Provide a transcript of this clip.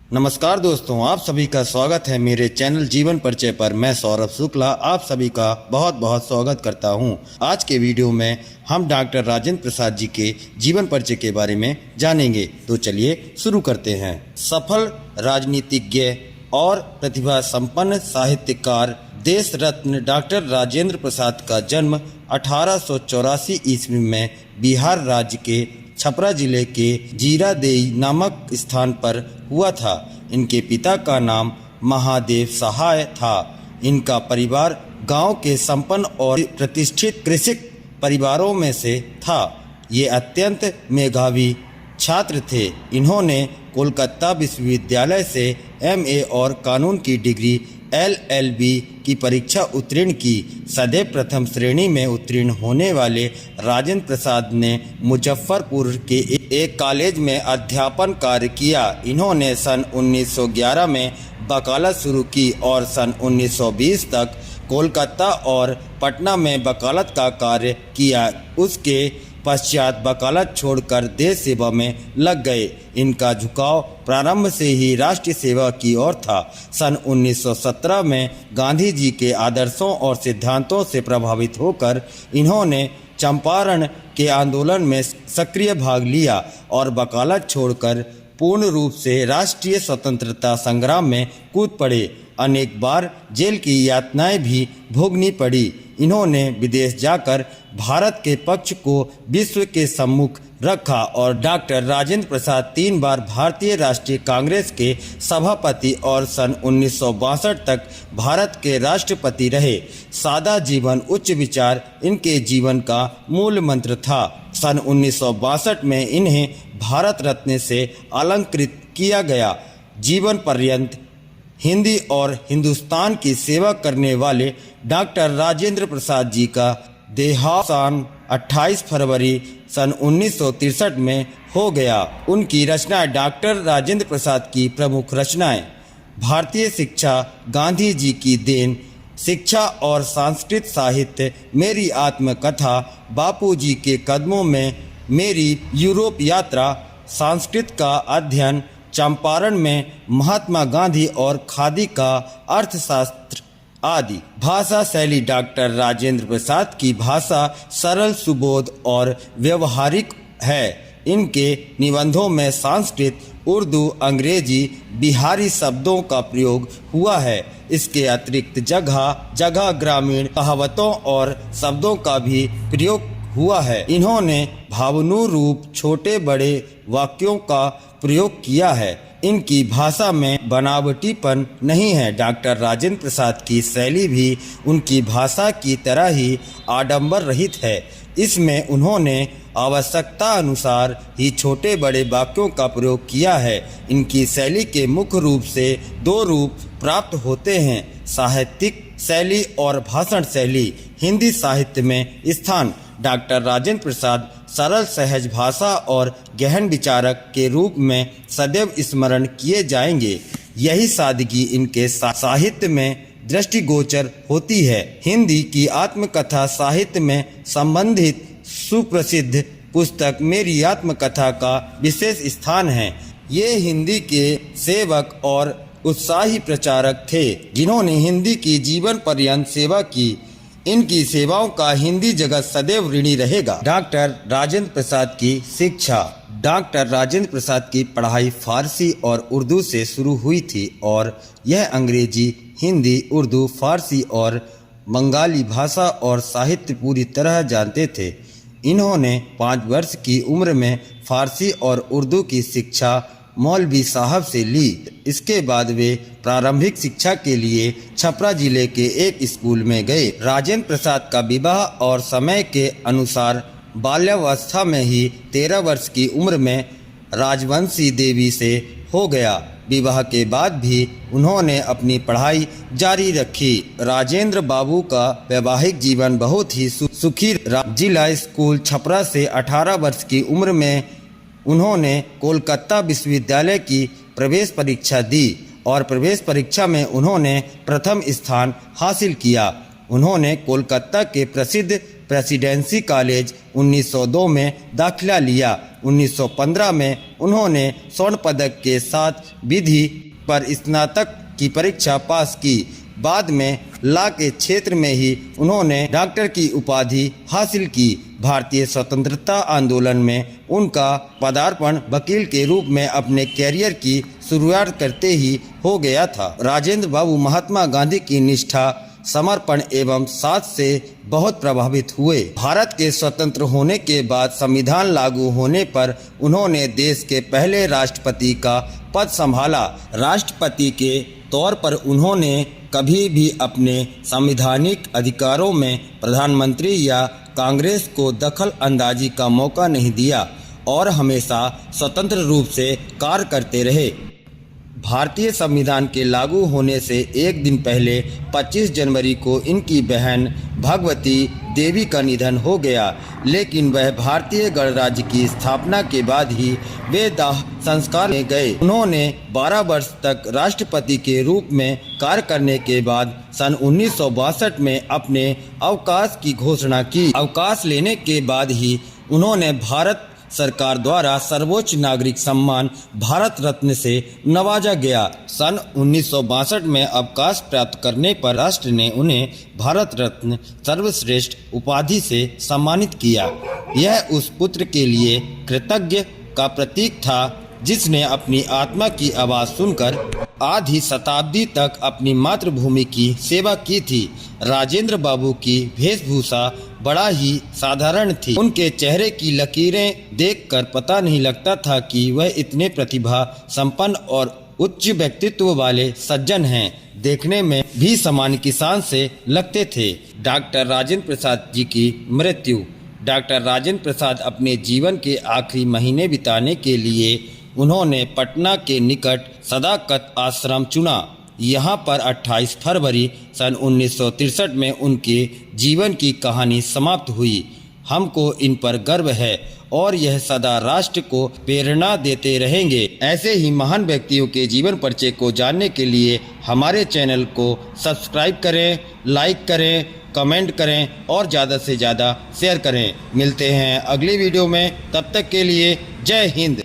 नमस्कार दोस्तों, आप सभी का स्वागत है मेरे चैनल जीवन परिचय पर। मैं सौरभ शुक्ला आप सभी का बहुत बहुत स्वागत करता हूं। आज के वीडियो में हम डॉक्टर राजेंद्र प्रसाद जी के जीवन परिचय के बारे में जानेंगे। तो चलिए शुरू करते हैं। सफल राजनीतिज्ञ और प्रतिभा संपन्न साहित्यकार देश रत्न डॉक्टर राजेंद्र प्रसाद का जन्म 1884 ईस्वी में बिहार राज्य के छपरा जिले के जीरादेई नामक स्थान पर हुआ था। इनके पिता का नाम महादेव सहाय था। इनका परिवार गांव के संपन्न और प्रतिष्ठित कृषक परिवारों में से था। ये अत्यंत मेधावी छात्र थे। इन्होंने कोलकाता विश्वविद्यालय से एमए और कानून की डिग्री LLB की परीक्षा उत्तीर्ण की। सदैव प्रथम श्रेणी में उत्तीर्ण होने वाले राजेंद्र प्रसाद ने मुजफ्फरपुर के एक कॉलेज में अध्यापन कार्य किया। इन्होंने सन 1911 में वकालत शुरू की और सन 1920 तक कोलकाता और पटना में वकालत का कार्य किया। उसके पश्चात वकालत छोड़कर देश सेवा में लग गए। इनका झुकाव प्रारंभ से ही राष्ट्रीय सेवा की ओर था। सन 1917 में गांधी जी के आदर्शों और सिद्धांतों से प्रभावित होकर इन्होंने चंपारण के आंदोलन में सक्रिय भाग लिया और वकालत छोड़कर पूर्ण रूप से राष्ट्रीय स्वतंत्रता संग्राम में कूद पड़े। अनेक बार जेल की यातनाएं भी भोगनी पड़ी। इन्होंने विदेश जाकर भारत के पक्ष को विश्व के सम्मुख रखा और डॉक्टर राजेंद्र प्रसाद 3 बार भारतीय राष्ट्रीय कांग्रेस के सभापति और सन 1962 तक भारत के राष्ट्रपति रहे। सादा जीवन उच्च विचार इनके जीवन का मूल मंत्र था। सन 1962 में इन्हें भारत रत्न से अलंकृत किया गया। जीवन पर्यंत हिंदी और हिंदुस्तान की सेवा करने वाले डॉक्टर राजेंद्र प्रसाद जी का देहावसान 28 फरवरी सन 1963 में हो गया। उनकी रचनाएं डॉक्टर राजेंद्र प्रसाद की प्रमुख रचनाएं भारतीय शिक्षा, गांधी जी की देन, शिक्षा और संस्कृत साहित्य, मेरी आत्मकथा, बापूजी के कदमों में, मेरी यूरोप यात्रा, संस्कृत का अध्ययन, चंपारण में महात्मा गांधी और खादी का अर्थशास्त्र आदि। भाषा शैली डॉक्टर राजेंद्र प्रसाद की भाषा सरल, सुबोध और व्यवहारिक है। इनके निबंधों में संस्कृत, उर्दू, अंग्रेजी, बिहारी शब्दों का प्रयोग हुआ है। इसके अतिरिक्त जगह जगह ग्रामीण कहावतों और शब्दों का भी प्रयोग हुआ है। इन्होंने भावनुरूप छोटे बड़े वाक्यों का प्रयोग किया है। इनकी भाषा में बनावटीपन नहीं है। डॉक्टर राजेंद्र प्रसाद की शैली भी उनकी भाषा की तरह ही आडंबर रहित है। इसमें उन्होंने आवश्यकता अनुसार ही छोटे बड़े वाक्यों का प्रयोग किया है। इनकी शैली के मुख्य रूप से 2 रूप प्राप्त होते हैं, साहित्यिक शैली और भाषण शैली। हिंदी साहित्य में स्थान डॉक्टर राजेंद्र प्रसाद सरल सहज भाषा और गहन विचारक के रूप में सदैव स्मरण किए जाएंगे। यही सादगी इनके साहित्य में दृष्टिगोचर होती है। हिंदी की आत्मकथा साहित्य में संबंधित सुप्रसिद्ध पुस्तक मेरी आत्मकथा का विशेष स्थान है। ये हिंदी के सेवक और उत्साही प्रचारक थे जिन्होंने हिंदी की जीवन पर्यंत सेवा की। इनकी सेवाओं का हिंदी जगत सदैव ऋणी रहेगा। डॉक्टर राजेंद्र प्रसाद की शिक्षा। डॉक्टर राजेंद्र प्रसाद की पढ़ाई फारसी और उर्दू से शुरू हुई थी और यह अंग्रेजी, हिंदी, उर्दू, फारसी और बंगाली भाषा और साहित्य पूरी तरह जानते थे। इन्होंने 5 वर्ष की उम्र में फारसी और उर्दू की शिक्षा मौलवी साहब से ली। इसके बाद वे प्रारंभिक शिक्षा के लिए छपरा जिले के एक स्कूल में गए। राजेंद्र प्रसाद का विवाह और समय के अनुसार बाल्यावस्था में ही 13 वर्ष की उम्र में राजवंशी देवी से हो गया। विवाह के बाद भी उन्होंने अपनी पढ़ाई जारी रखी। राजेंद्र बाबू का वैवाहिक जीवन बहुत ही सुखी। जिला स्कूल छपरा से 18 वर्ष की उम्र में उन्होंने कोलकाता विश्वविद्यालय की प्रवेश परीक्षा दी और प्रवेश परीक्षा में उन्होंने प्रथम स्थान हासिल किया। उन्होंने कोलकाता के प्रसिद्ध प्रेसिडेंसी कॉलेज 1902 में दाखिला लिया। 1915 में उन्होंने स्वर्ण पदक के साथ विधि पर स्नातक की परीक्षा पास की। बाद में लॉ के क्षेत्र में ही उन्होंने डॉक्टर की उपाधि हासिल की। भारतीय स्वतंत्रता आंदोलन में उनका पदार्पण वकील के रूप में अपने कैरियर की शुरुआत करते ही हो गया था। राजेंद्र बाबू महात्मा गांधी की निष्ठा, समर्पण एवं साथ से बहुत प्रभावित हुए। भारत के स्वतंत्र होने के बाद संविधान लागू होने पर उन्होंने देश के पहले राष्ट्रपति का पद संभाला। राष्ट्रपति के तौर पर उन्होंने कभी भी अपने संवैधानिक अधिकारों में प्रधानमंत्री या कांग्रेस को दखल अंदाजी का मौका नहीं दिया और हमेशा स्वतंत्र रूप से कार्य करते रहे। भारतीय संविधान के लागू होने से एक दिन पहले 25 जनवरी को इनकी बहन भगवती देवी का निधन हो गया, लेकिन वह भारतीय गणराज्य की स्थापना के बाद ही वे दाह संस्कार में गए। उन्होंने 12 वर्ष तक राष्ट्रपति के रूप में कार्य करने के बाद सन 1962 में अपने अवकाश की घोषणा की। अवकाश लेने के बाद ही उन्होंने भारत सरकार द्वारा सर्वोच्च नागरिक सम्मान भारत रत्न से नवाजा गया। सन 1962 में अवकाश प्राप्त करने पर राष्ट्र ने उन्हें भारत रत्न सर्वश्रेष्ठ उपाधि से सम्मानित किया। यह उस पुत्र के लिए कृतज्ञ का प्रतीक था जिसने अपनी आत्मा की आवाज़ सुनकर आधी शताब्दी तक अपनी मातृभूमि की सेवा की थी। राजेंद्र बाबू की वेशभूषा बड़ा ही साधारण थी। उनके चेहरे की लकीरें देखकर पता नहीं लगता था कि वह इतने प्रतिभा संपन्न और उच्च व्यक्तित्व वाले सज्जन हैं। देखने में भी सामान्य किसान से लगते थे। डॉक्टर राजेंद्र प्रसाद जी की मृत्यु। डॉक्टर राजेंद्र प्रसाद अपने जीवन के आखिरी महीने बिताने के लिए उन्होंने पटना के निकट सदाकत आश्रम चुना। यहाँ पर 28 फरवरी सन 1963 में उनके जीवन की कहानी समाप्त हुई। हमको इन पर गर्व है और यह सदा राष्ट्र को प्रेरणा देते रहेंगे। ऐसे ही महान व्यक्तियों के जीवन परिचय को जानने के लिए हमारे चैनल को सब्सक्राइब करें, लाइक करें, कमेंट करें और ज़्यादा से ज़्यादा शेयर करें। मिलते हैं अगली वीडियो में, तब तक के लिए जय हिंद।